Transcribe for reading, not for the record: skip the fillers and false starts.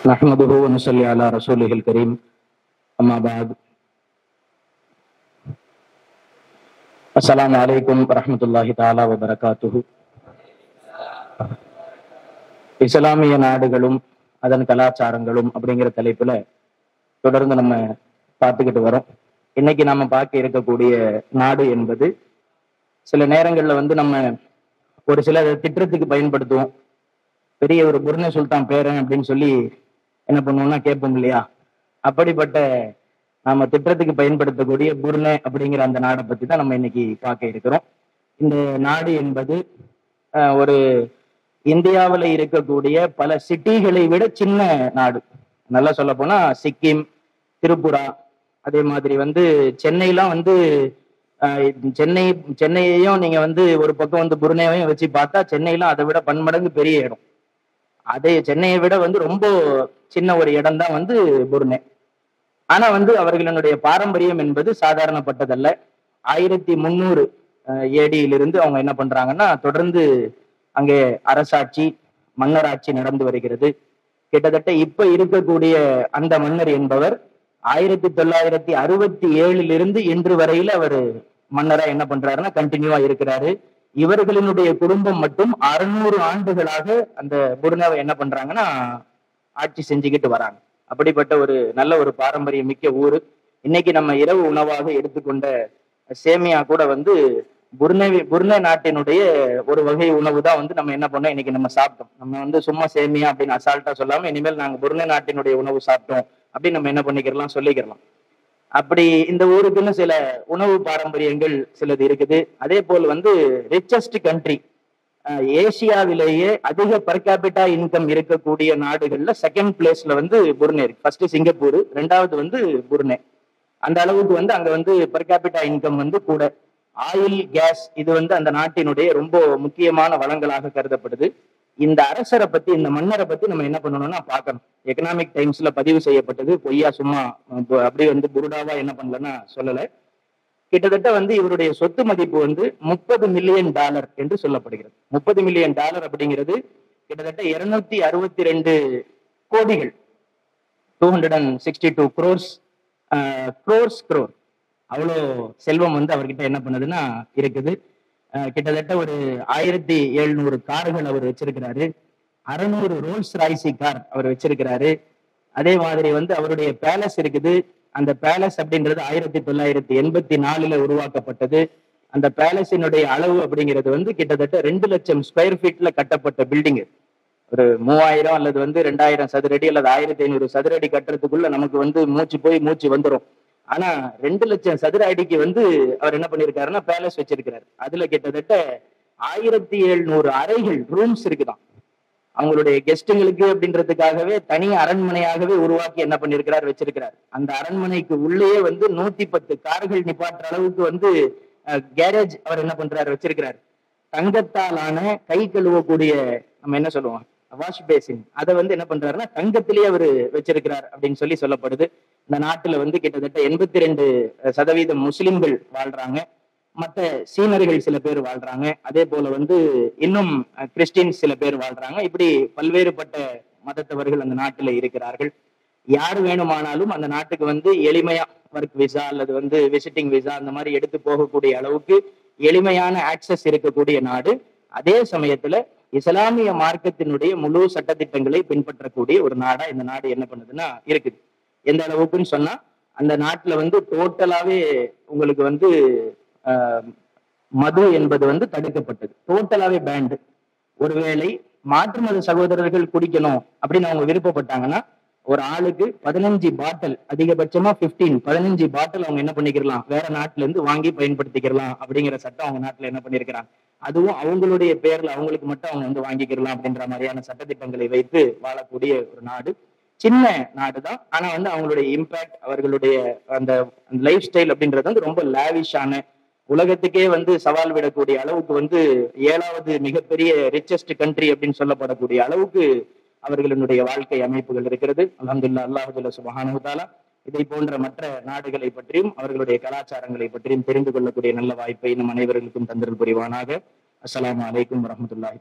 नहमदुहु व नसल्ली अला रसूलिहिल करीम अम्मा बाद अस्सलामु अलैकुम வரஹ்மத்துல்லாஹி தஆலா வ பரகாத்துஹு. இஸ்லாமிய நாடுகளும் அதன் கலாச்சாரங்களும் அப்படிங்கிற தலைப்புல தொடர்ந்து நம்ம பார்த்துக்கிட்டு வரோம். இன்னைக்கு நம்ம பார்க்க இருக்கக்கூடிய நாடு என்பது சில நேரங்கள்ல நம்ம ஒரு சில திட்டத்துக்கு பயன்படுத்துவோம். பெரிய ஒரு புர்னே சுல்தான் பேரன் அப்படின்னு சொல்லி என்ன பண்ணுவோம்னா கேட்போம் இல்லையா? அப்படிப்பட்ட நாம திட்டத்துக்கு பயன்படுத்தக்கூடிய புர்னே அப்படிங்கிற அந்த நாடை பத்தி தான் நம்ம இன்னைக்கு பார்க்க இருக்கிறோம். இந்த நாடு என்பது ஒரு இந்தியாவில் இருக்கக்கூடிய பல சிட்டிகளை விட சின்ன நாடு. நல்லா சொல்ல போனா சிக்கிம், திரிபுரா, அதே மாதிரி சென்னையெல்லாம் சென்னையையும் நீங்க ஒரு பக்கம் புர்னேவையும் வச்சு பார்த்தா சென்னையெல்லாம் அதை விட பன்மடங்கு பெரிய இடம். அதே சென்னையை விட ரொம்ப சின்ன ஒரு இடம் தான் புர்னே. ஆனா அவர்களுடைய பாரம்பரியம் என்பது சாதாரணப்பட்டதல்ல. 1300 ஏடியிலிருந்து அவங்க என்ன பண்றாங்கன்னா தொடர்ந்து அங்கே அரசாட்சி, மன்னராட்சி நடந்து வருகிறது. கிட்டத்தட்ட இப்ப இருக்கக்கூடிய அந்த மன்னர் என்பவர் 1967 இன்று வரையில அவர் மன்னரா என்ன பண்றாருன்னா கண்டினியூவா இருக்கிறாரு. இவர்களினுடைய குடும்பம் மட்டும் 600 ஆண்டுகளாக அந்த புர்னேவை என்ன பண்றாங்கன்னா ஆட்சி செஞ்சுக்கிட்டு வராங்க. அப்படிப்பட்ட ஒரு நல்ல ஒரு பாரம்பரியம் மிக்க ஊரு. இன்னைக்கு நம்ம இரவு உணவாக எடுத்துக்கொண்ட சேமியா கூட புர்னே நாட்டினுடைய ஒரு வகை உணவு தான் நம்ம என்ன பண்ணோம் இன்னைக்கு நம்ம சாப்பிட்டோம். நம்ம சும்மா சேமியா அப்படின்னு அசால்ட்டா சொல்லாம இனிமேல் நாங்க புர்னே நாட்டினுடைய உணவு சாப்பிட்டோம் அப்படின்னு நம்ம என்ன பண்ணிக்கிறலாம் சொல்லிக்கிறலாம். அப்படி இந்த ஊருக்குன்னு சில உணவு பாரம்பரியங்கள் சிலது இருக்குது. அதே போல் ரிச்சஸ்ட் கண்ட்ரி, ஏசியாவிலேயே அதிக பர் கேபிட்டா இன்கம் இருக்கக்கூடிய நாடுகள்ல செகண்ட் பிளேஸ்ல புர்னே இருக்கு. ஃபர்ஸ்ட் சிங்கப்பூர், ரெண்டாவது புர்னே. அந்த அளவுக்கு அங்க பர் கேபிட்டா இன்கம் கூட. ஆயில், கேஸ் இது அந்த நாட்டினுடைய ரொம்ப முக்கியமான வளங்களாக கருதப்படுது. இந்த அரசரை பத்தி, இந்த மன்னரை பத்தி நம்ம என்ன பண்ணணும்னா பார்க்கணும். எக்கனாமிக் டைம்ஸ்ல பதிவு செய்யப்பட்டது, பொய்யா சும்மா அப்படியே புருடாவா என்ன பண்ணலன்னா சொல்லல. கிட்டத்தட்ட இவருடைய சொத்து மதிப்பு $30 மில்லியன் என்று சொல்லப்படுகிறது. $30 மில்லியன் அப்படிங்கிறது கிட்டத்தட்ட 262 கோடிகள், 262 crores, அவ்வளோ செல்வம் அவர்கிட்ட என்ன பண்ணுதுன்னா இருக்குது. கிட்டத்தட்ட ஒரு 1700 கார்கள் அவர் வச்சிருக்கிறாரு. 600 ரோல்ஸ் ராய்சி கார் அவர் வச்சிருக்கிறாரு. அதே மாதிரி அவருடைய பேலஸ் இருக்குது. அந்த பேலஸ் அப்படின்றது 1984 உருவாக்கப்பட்டது. அந்த பேலஸினுடைய அளவு அப்படிங்கிறது கிட்டத்தட்ட 2 லட்சம் ஸ்கொயர் ஃபீட்ல கட்டப்பட்ட பில்டிங். ஒரு 3000 அல்லது 2000 சதுரடி அல்லது 1500 சதுரடி கட்டுறதுக்குள்ள நமக்கு மூச்சு போய் மூச்சு வந்துடும். ஆனா 2 லட்சம் சதுர அடிக்கு அவர் என்ன பண்ணிருக்காருன்னா பேலஸ் வச்சிருக்கிறாரு. அதுல கிட்டத்தட்ட 1700 அறைகள், ரூம்ஸ் இருக்குதான். அவங்களுடைய கெஸ்டுங்களுக்கு அப்படின்றதுக்காகவே தனி அரண்மனையாகவே உருவாக்கி என்ன பண்ணிருக்கிறார், வச்சிருக்கிறார். அந்த அரண்மனைக்கு உள்ளேயே 110 கார்கள் நிப்பாட்டுற அளவுக்கு கேரேஜ் அவர் என்ன பண்றாரு, வச்சிருக்கிறார். தங்கத்தாலான கை கழுவக்கூடிய நம்ம என்ன சொல்லுவோம் வாஷ் பேசின், அதை என்ன பண்றாருன்னா தங்கத்திலேயே அவரு வச்சிருக்கிறார் அப்படின்னு சொல்லப்படுது. இந்த நாட்டுல கிட்டத்தட்ட 82% முஸ்லிம்கள் வாழ்றாங்க. மற்ற சீனர்கள் சில பேர் வாழ்றாங்க. அதே போல இன்னும் கிறிஸ்டின்ஸ் சில பேர் வாழ்றாங்க. இப்படி பல்வேறுபட்ட மதத்தவர்கள் அந்த நாட்டுல இருக்கிறார்கள். யார் வேணுமானாலும் அந்த நாட்டுக்கு எளிமையா ஒர்க் விசா அல்லது விசிட்டிங் விசா அந்த மாதிரி எடுத்து போகக்கூடிய அளவுக்கு எளிமையான ஆக்சஸ் இருக்கக்கூடிய நாடு. அதே சமயத்துல இஸ்லாமிய மார்க்கத்தினுடைய முழு சட்டத்திட்டங்களை பின்பற்றக்கூடிய ஒரு நாடா இந்த நாடு என்ன பண்ணுதுன்னா இருக்குது. எந்த அளவுக்குன்னு சொன்னா அந்த நாட்டுல டோட்டலாவே உங்களுக்கு மது என்பது தடுக்கப்பட்டது, டோட்டலாவே பேண்டு. ஒருவேளை மாற்று மத சகோதரர்கள் குடிக்கணும் அப்படின்னு அவங்க விருப்பப்பட்டாங்கன்னா ஒரு ஆளுக்கு 15 பாட்டில், அதிகபட்சமா 15 பாட்டில் அவங்க என்ன பண்ணிக்கலாம், வேற நாட்டுல இருந்து வாங்கி பயன்படுத்திக்கலாம் அப்படிங்கிற சட்டம் அவங்க நாட்டுல என்ன பண்ணிருக்கிறாங்க. அதுவும் அவங்களுடைய பேர்ல அவங்களுக்கு மட்டும் அவங்க வாங்கிக்கலாம் அப்படின்ற மாதிரியான சட்டத்திட்டங்களை வைத்து வாழக்கூடிய ஒரு நாடு. சின்ன நாடு தான். ஆனா அவங்களுடைய இம்பாக்ட், அவர்களுடைய அந்த லைஃப் ஸ்டைல் அப்படின்றது ரொம்ப லாவிஷான, உலகத்துக்கே சவால் விடக்கூடிய அளவுக்கு 7வது மிகப்பெரிய ரிச்சஸ்ட் கண்ட்ரி அப்படின்னு சொல்லப்படக்கூடிய அளவுக்கு அவர்களுடைய வாழ்க்கை அமைப்புகள் இருக்கிறது. அல்ஹம்துலில்லாஹ், அல்லாஹ் சுப்ஹானஹு வ தஆலா இதை போன்ற மற்ற நாடுகளை பற்றியும் அவர்களுடைய கலாச்சாரங்களை பற்றியும் தெரிந்து கொள்ளக்கூடிய நல்ல வாய்ப்பை நம் அனைவர்களுக்கும் தந்தல் புரிவானாக. அஸ்ஸலாமு அலைக்கும் வரஹ்மத்துல்லாஹி.